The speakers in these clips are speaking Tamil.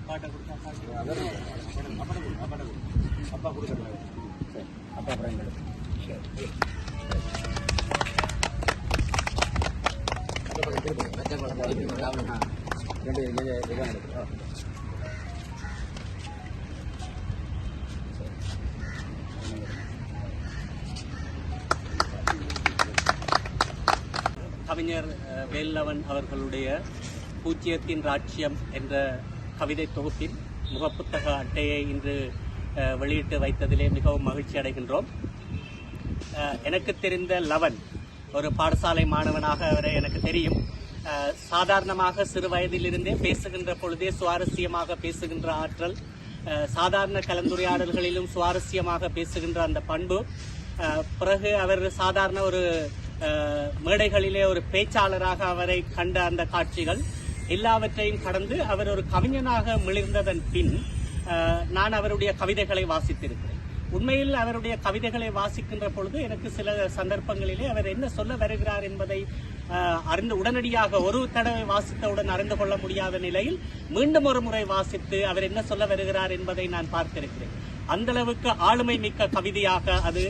பாட்டை கொடுத்தா அப்பா கொடுக்குறாங்க. சரி அப்பா அப்புறம் சரி கவிஞர் வேல்லவன் அவர்களுடைய பூஜ்ஜியத்தின் ராஜ்யம் என்ற கவிதை தொகுப்பின் முகப்புத்தக அட்டையை இன்று வெளியிட்டு வைத்ததிலே மிகவும் மகிழ்ச்சி அடைகின்றோம். எனக்கு தெரிந்த லவன் ஒரு பாடசாலை மாணவனாக அவரை எனக்கு தெரியும். சாதாரணமாக சிறு வயதிலிருந்தே பேசுகின்ற பொழுதே சுவாரஸ்யமாக பேசுகின்ற ஆற்றல், சாதாரண கலந்துரையாடல்களிலும் சுவாரஸ்யமாக பேசுகின்ற அந்த பண்பு, பிறகு அவர் சாதாரண ஒரு மேடைகளிலே ஒரு பேச்சாளராக அவரை கண்ட அந்த காட்சிகள் எல்லாவற்றையும் கடந்து அவர் ஒரு கவிஞனாக மிளிர்ந்ததன் பின் நான் அவருடைய கவிதைகளை வாசித்திருக்கிறேன். உண்மையில் அவருடைய கவிதைகளை வாசிக்கின்ற பொழுது எனக்கு சில சந்தர்ப்பங்களிலே அவர் என்ன சொல்ல வருகிறார் என்பதை உடனடியாக ஒரு தடவை வாசித்தவுடன் அறிந்து கொள்ள முடியாத நிலையில் மீண்டும் ஒரு முறை வாசித்து அவர் என்ன சொல்ல வருகிறார் என்பதை நான் பார்த்திருக்கிறேன். அந்த அளவுக்கு ஆளுமை மிக்க கவிதையாக அது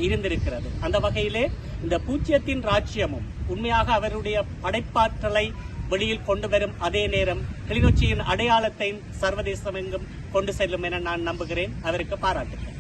இருந்திருக்கிறது. அந்த வகையிலே இந்த பூஜ்ஜியத்தின் ராஜ்யமும் உண்மையாக அவருடைய படைப்பாற்றலை வெளியில் கொண்டு வரும் அதே நேரம் கிளிநொச்சியின் அடையாளத்தை சர்வதேசமெங்கும் கொண்டு செல்லும் என நான் நம்புகிறேன். அவருக்கு பாராட்டுகிறேன்.